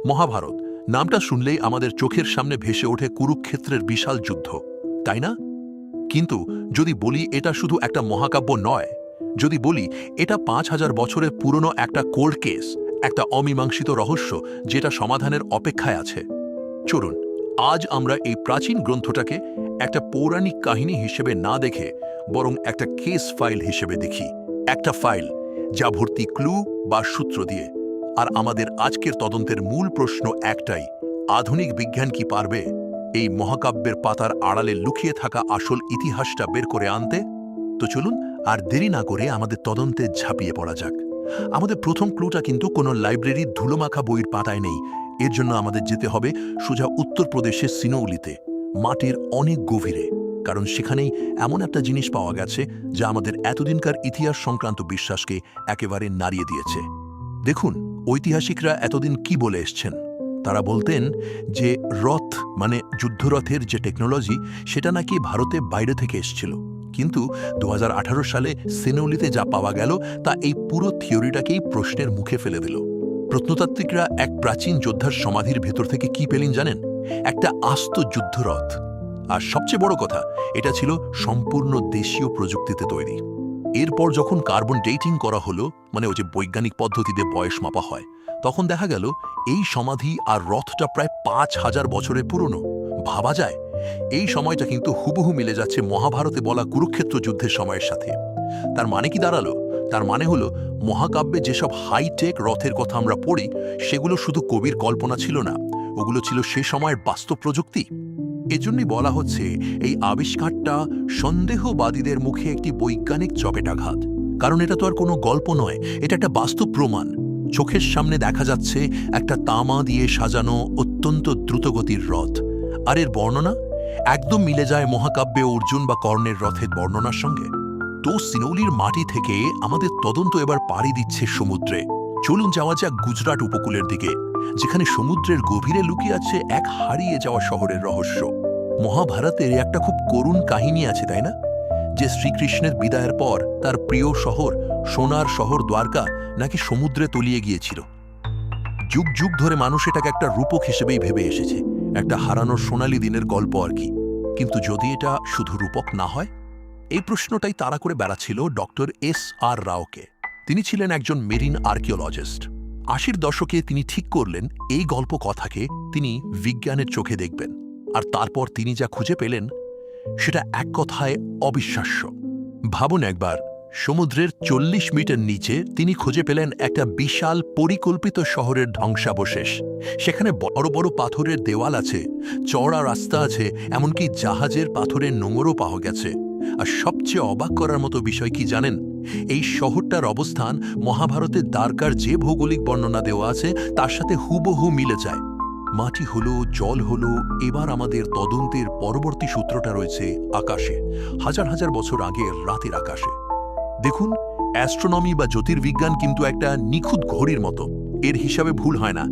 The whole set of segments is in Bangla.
মহাভারত নামটা শুনলেই আমাদের চোখের সামনে ভেসে ওঠে কুরুক্ষেত্রের বিশাল যুদ্ধ, তাই না? কিন্তু যদি বলি এটা শুধু একটা মহাকাব্য নয়, যদি বলি এটা ৫,০০০ বছরের পুরনো একটা কোল্ড কেস, একটা অমীমাংসিত রহস্য যেটা সমাধানের অপেক্ষায় আছে, চলুন আজ আমরা এই প্রাচীন গ্রন্থটাকে একটা পৌরাণিক কাহিনী হিসেবে না দেখে বরং একটা কেস ফাইল হিসেবে দেখি। একটা ফাইল যা ভর্তি ক্লু বা সূত্র দিয়ে। আর আমাদের আজকের তদন্তের মূল প্রশ্ন একটাই: আধুনিক বিজ্ঞান কি পারবে এই মহাকাব্যের পাতার আড়ালে লুকিয়ে থাকা আসল ইতিহাসটা বের করে আনতে? তো চলুন আর দেরি না করে আমাদের তদন্তে ঝাঁপিয়ে পড়া যাক। আমাদের প্রথম ক্লুটা কিন্তু কোনো লাইব্রেরির ধুলোমাখা বইয়ের পাতায় নেই। এর জন্য আমাদের যেতে হবে সোজা উত্তরপ্রদেশের সিনৌলিতে, মাটির অনেক গভীরে, কারণ সেখানেই এমন একটা জিনিস পাওয়া গেছে যা আমাদের এতদিনকার ইতিহাস সংক্রান্ত বিশ্বাসকে একেবারে নাড়িয়ে দিয়েছে। দেখুন, ঐতিহাসিকরা এতদিন কি বলে এসছেন। তারা বলতেন যে রথ মানে যুদ্ধরথের যে টেকনোলজি, সেটা নাকি ভারতে বাইরে থেকে এসেছিল। কিন্তু ২০১৮ সালে সিনৌলিতে যা পাওয়া গেল তা এই পুরো থিওরিটাকেই প্রশ্নের মুখে ফেলে দিল। প্রত্নতাত্ত্বিকরা এক প্রাচীন যোদ্ধার সমাধির ভেতর থেকে কি পেলেন জানেন? একটা আস্ত যুদ্ধরথ। আর সবচেয়ে বড় কথা, এটা ছিল সম্পূর্ণ দেশীয় প্রযুক্তিতে তৈরি। এরপর যখন কার্বন ডেটিং করা হলো, মানে ওই যে বৈজ্ঞানিক পদ্ধতিতে বয়স মাপা হয়, তখন দেখা গেল এই সমাধি আর রথটা প্রায় ৫,০০০ বছরের পুরনো। ভাবা যায়, এই সময়টা কিন্তু হুবহু মিলে যাচ্ছে মহাভারতে বলা কুরুক্ষেত্র যুদ্ধের সময়ের সাথে। তার মানে কি দাঁড়ালো? তার মানে হলো, মহাকাব্যে যেসব হাইটেক রথের কথা আমরা পড়ি, সেগুলো শুধু কবির কল্পনা ছিল না, ওগুলো ছিল সে সময়ের বাস্তব প্রযুক্তি। এজন্যই বলা হচ্ছে এই আবিষ্কারটা সন্দেহবাদীদের মুখে একটি বৈজ্ঞানিক চপেটাঘাত। কারণ এটা তো আর কোনো গল্প নয়, এটা একটা বাস্তব প্রমাণ। চোখের সামনে দেখা যাচ্ছে একটা তামা দিয়ে সাজানো অত্যন্ত দ্রুতগতির রথ, আর এর বর্ণনা একদম মিলে যায় মহাকাব্যে অর্জুন বা কর্ণের রথের বর্ণনার সঙ্গে। তো সিনৌলির মাটি থেকে আমাদের তদন্ত এবার পাড়ি দিচ্ছে সমুদ্রে। চলুন যাওয়া যাক গুজরাট উপকূলের দিকে, যেখানে সমুদ্রের গভীরে লুকিয়ে আছে এক হারিয়ে যাওয়া শহরের রহস্য। মহাভারতের একটা খুব করুণ কাহিনী আছে, তাই না? যে শ্রীকৃষ্ণের বিদায়ের পর তার প্রিয় শহর, সোনার শহর দ্বারকা, নাকি সমুদ্রে তলিয়ে গিয়েছিল। যুগ যুগ ধরে মানুষ এটাকে একটা রূপক হিসেবেই ভেবে এসেছে, একটা হারানোর সোনালী দিনের গল্প আর কি। কিন্তু যদি এটা শুধু রূপক না হয়? এই প্রশ্নটাই তাড়া করে বেড়াচ্ছিল ডক্টর S.R. রাওকে। তিনি ছিলেন একজন মেরিন আর্কিওলজিস্ট। ৮০-র দশকে তিনি ঠিক করলেন এই গল্প কথাকে তিনি বিজ্ঞানের চোখে দেখবেন। আর তারপর তিনি যা খুঁজে পেলেন সেটা এক কথায় অবিশ্বাস্য। ভাবুন একবার, সমুদ্রের ৪০ মিটার নিচে তিনি খুঁজে পেলেন একটা বিশাল পরিকল্পিত শহরের ধ্বংসাবশেষ। সেখানে বড় বড় পাথরের দেওয়াল আছে, চওড়া রাস্তা আছে, এমনকি জাহাজের পাথরের নোঙরও পাওয়া গেছে। আর সবচেয়ে অবাক করার মতো বিষয় কি জানেন? এই শহরটার অবস্থান মহাভারতের দ্বারকার যে ভৌগোলিক বর্ণনা দেওয়া আছে তার সাথে হুবহু মিলে যায়। মাটি হলো, জল হলো, এবার আমাদের তদন্তের পরবর্তী সূত্রটা রয়েছে আকাশে, হাজার হাজার বছর আগের রাতের আকাশে। দেখুন, অ্যাস্ট্রোনমি বা জ্যোতির্বিজ্ঞান কিন্তু একটা নিখুঁত ঘড়ির মতো, এর হিসাবে ভুল হয় না।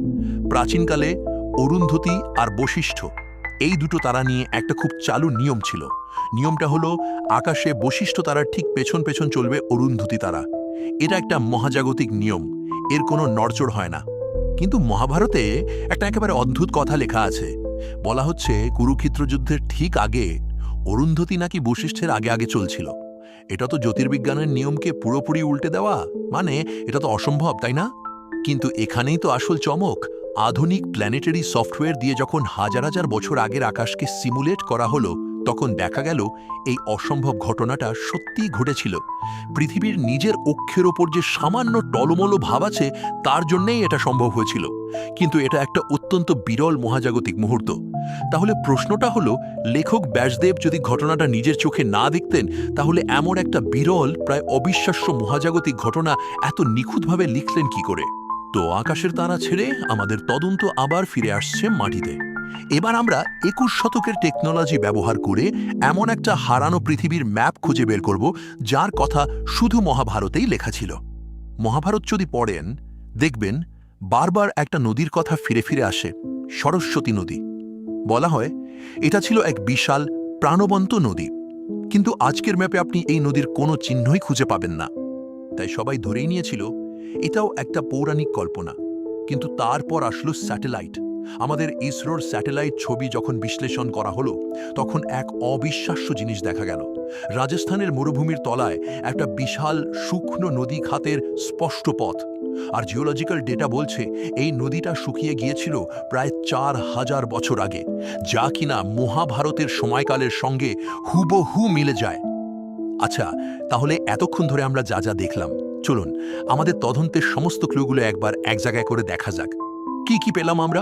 প্রাচীনকালে অরুন্ধতী আর বশিষ্ঠ, এই দুটো তারা নিয়ে একটা খুব চালু নিয়ম ছিল। নিয়মটা হলো, আকাশে বশিষ্ঠ তারার ঠিক পেছন পেছন চলবে অরুন্ধতী তারা। এটা একটা মহাজাগতিক নিয়ম, এর কোনো নড়চড় হয় না। কিন্তু মহাভারতে একটা একেবারে অদ্ভুত কথা লেখা আছে। বলা হচ্ছে কুরুক্ষেত্র যুদ্ধের ঠিক আগে অরুন্ধতী নাকি বশিষ্ঠের আগে আগে চলছিল। এটা তো জ্যোতির্বিজ্ঞানের নিয়মকে পুরোপুরি উল্টে দেওয়া, মানে এটা তো অসম্ভব, তাই না? কিন্তু এখানেই তো আসল চমক। আধুনিক প্ল্যানেটারি সফটওয়্যার দিয়ে যখন হাজার হাজার বছর আগের আকাশকে সিমুলেট করা হলো, তখন দেখা গেল এই অসম্ভব ঘটনাটা সত্যিই ঘটেছিল। পৃথিবীর নিজের অক্ষের ওপর যে সামান্য টলমলো ভাব আছে, তার জন্যেই এটা সম্ভব হয়েছিল। কিন্তু এটা একটা অত্যন্ত বিরল মহাজাগতিক মুহূর্ত। তাহলে প্রশ্নটা হলো, লেখক ব্যাসদেব যদি ঘটনাটা নিজের চোখে না দেখতেন, তাহলে এমন একটা বিরল, প্রায় অবিশ্বাস্য মহাজাগতিক ঘটনা এত নিখুঁতভাবে লিখলেন কি করে? তো আকাশের তারা ছেড়ে আমাদের তদন্ত আবার ফিরে আসছে মাটিতে। এবার আমরা ২১ শতকের টেকনোলজি ব্যবহার করে এমন একটা হারানো পৃথিবীর ম্যাপ খুঁজে বের করব যার কথা শুধু মহাভারতেই লেখা ছিল। মহাভারত যদি পড়েন, দেখবেন বারবার একটা নদীর কথা ফিরে ফিরে আসে, সরস্বতী নদী। বলা হয় এটা ছিল এক বিশাল প্রাণবন্ত নদী। কিন্তু আজকের ম্যাপে আপনি এই নদীর কোনো চিহ্নই খুঁজে পাবেন না। তাই সবাই ধরেই নিয়েছিল এটাও একটা পৌরাণিক কল্পনা। কিন্তু তারপর আসলো স্যাটেলাইট। আমাদের ইসরোর স্যাটেলাইট ছবি যখন বিশ্লেষণ করা হলো, তখন এক অবিশ্বাস্য জিনিস দেখা গেল। রাজস্থানের মরুভূমির তলায় একটা বিশাল শুকনো নদী খাতের স্পষ্ট পথ। আর জিওলজিক্যাল ডেটা বলছে এই নদীটা শুকিয়ে গিয়েছিল প্রায় 4000 বছর আগে, যা কিনা মহাভারতের সময়কালের সঙ্গে হুবহু মিলে যায়। আচ্ছা, তাহলে এতক্ষণ ধরে আমরা যা যা দেখলাম, চলুন আমাদের তদন্তের সমস্ত ক্লুগুলো একবার এক জায়গায় করে দেখা যাক। কি কি পেলাম আমরা?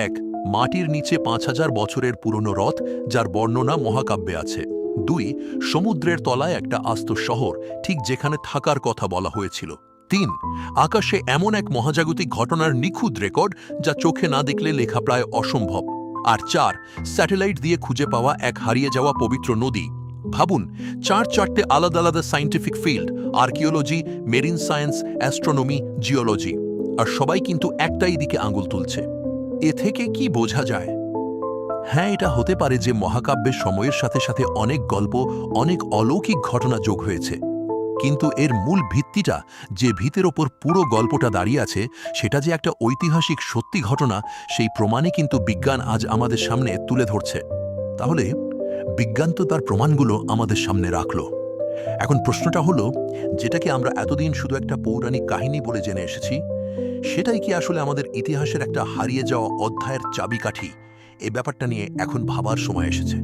1. মাটির নিচে 5000 বছরের পুরনো হ্রদ, যার বর্ণনা মহাকাব্যে আছে। 2. সমুদ্রের তলায় একটা আস্ত শহর, ঠিক যেখানে থাকার কথা বলা হয়েছিল। 3. আকাশে এমন এক মহাজাগতিক ঘটনার নিখুঁত রেকর্ড, যা চোখে না দেখলে লেখা প্রায় অসম্ভব। আর 4. স্যাটেলাইট দিয়ে খুঁজে পাওয়া এক হারিয়ে যাওয়া পবিত্র নদী। ভাবুন, চারটে আলাদা আলাদা scientific field, archaeology, marine science, astronomy, geology, আর সবাই কিন্তু একটাই দিকে আঙুল তুলছে। এ থেকে কি বোঝা যায়? হ্যাঁ, এটা হতে পারে যে মহাকাব্যের সময়ের সাথে সাথে অনেক গল্প, অনেক অলৌকিক ঘটনা যোগ হয়েছে। কিন্তু এর মূল ভিত্তিটা, যে ভিতের ওপর পুরো গল্পটা দাঁড়িয়ে আছে, সেটা যে একটা ঐতিহাসিক সত্যি ঘটনা, সেই প্রমাণই কিন্তু বিজ্ঞান আজ আমাদের সামনে তুলে ধরছে। তাহলে বিজ্ঞান তো তার প্রমাণগুলো আমাদের সামনে রাখলো। এখন প্রশ্নটা হলো, যেটাকে আমরা এতদিন শুধু একটা পৌরাণিক কাহিনী বলে জেনে এসেছি, সেটাই কি আসলে আমাদের ইতিহাসের একটা হারিয়ে যাওয়া অধ্যায়ের চাবিকাঠি? এই ব্যাপারটা নিয়ে এখন ভাবার সময় এসেছে।